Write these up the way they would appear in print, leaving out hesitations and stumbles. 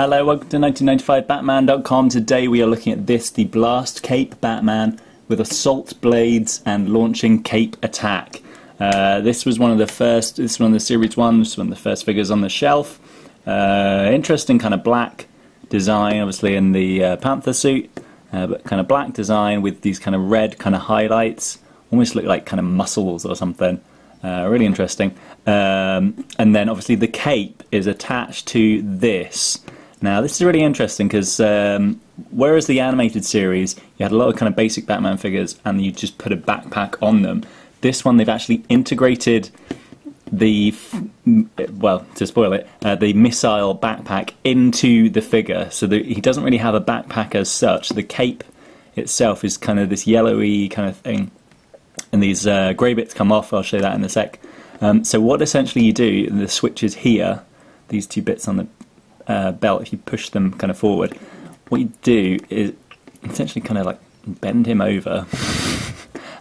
Hello, welcome to 1995Batman.com. Today we are looking at this, the Blast Cape Batman with assault blades and launching cape attack. This was one of the first, this is one of the series ones, one of the first figures on the shelf. Interesting kind of black design, obviously in the Panther suit, but kind of black design with these kind of red kind of highlights, almost look like kind of muscles or something. Really interesting. And then obviously the cape is attached to this. Now this is really interesting because whereas the animated series you had a lot of kind of basic Batman figures and you just put a backpack on them, this one they've actually integrated the, well, to spoil it, the missile backpack into the figure, so that he doesn't really have a backpack as such. The cape itself is kind of this yellowy kind of thing, and these grey bits come off. I'll show that in a sec. So what essentially you do, the switches here, these two bits on the belt, if you push them kind of forward, what you do is essentially kind of like bend him over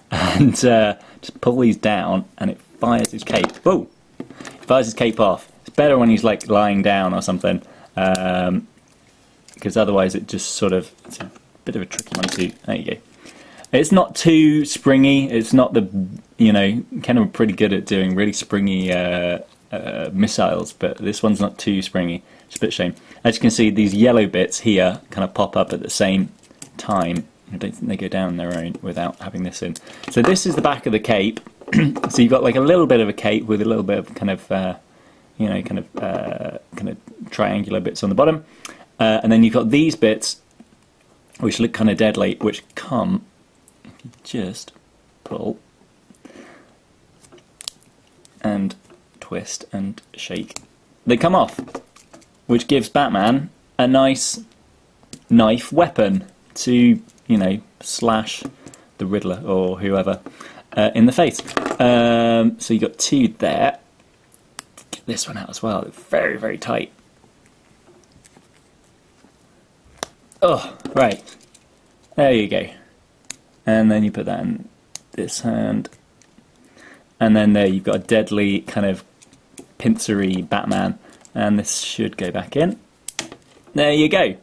and just pull these down, and it fires his cape. Whoa! It fires his cape off. It's better when he's like lying down or something, because otherwise it just sort of, it's a bit of a tricky one to do. There you go. It's not too springy. It's not the, you know, kind of pretty good at doing really springy missiles, but this one's not too springy. It's a bit of a shame. As you can see, these yellow bits here kind of pop up at the same time. I don't think they go down their own without having this in. So this is the back of the cape. So you've got like a little bit of a cape with a little bit of kind of, you know, kind of triangular bits on the bottom, and then you've got these bits which look kind of deadly, which come. Just pull and twist and shake. They come off, which gives Batman a nice knife weapon to, you know, slash the Riddler or whoever in the face. So you got two there. Get this one out as well. It's very, very tight. Oh, right. There you go. And then you put that in this hand, and then there you've got a deadly kind of pincery Batman, and this should go back in. There you go.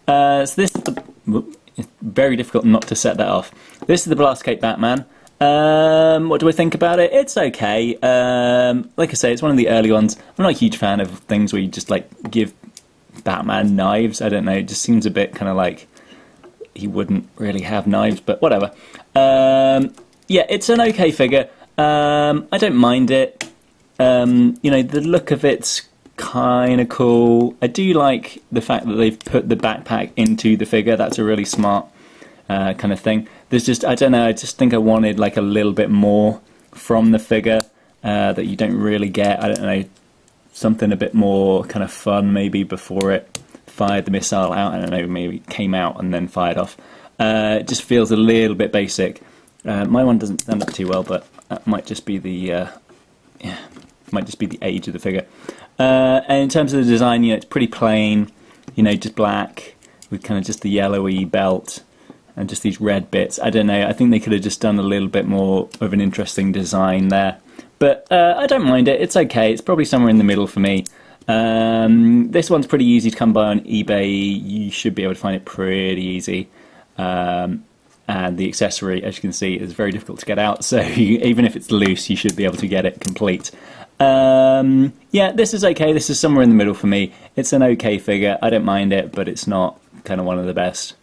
So this is the, it's very difficult not to set that off. This is the Blast Cape Batman. What do I think about it? It's okay. Like I say, it's one of the early ones. I'm not a huge fan of things where you just like give Batman knives. I don't know, it just seems a bit kind of like he wouldn't really have knives, but whatever. Yeah, it's an okay figure. I don't mind it. You know, the look of it's kind of cool. I do like the fact that they've put the backpack into the figure. That's a really smart kind of thing. There's just, I don't know, I just think I wanted like a little bit more from the figure that you don't really get. I don't know, something a bit more kind of fun maybe before it fired the missile out. I don't know, maybe it came out and then fired off. It just feels a little bit basic. My one doesn't stand up too well, but that might just be the yeah, might just be the age of the figure. And in terms of the design, you know, it's pretty plain. You know, just black with kind of just the yellowy belt and just these red bits. I don't know. I think they could have just done a little bit more of an interesting design there. But I don't mind it. It's okay. It's probably somewhere in the middle for me. This one's pretty easy to come by on eBay. You should be able to find it pretty easy. And the accessory, as you can see, is very difficult to get out. So even if it's loose, you should be able to get it complete. Yeah, this is okay. This is somewhere in the middle for me. It's an okay figure. I don't mind it, but it's not kind of one of the best.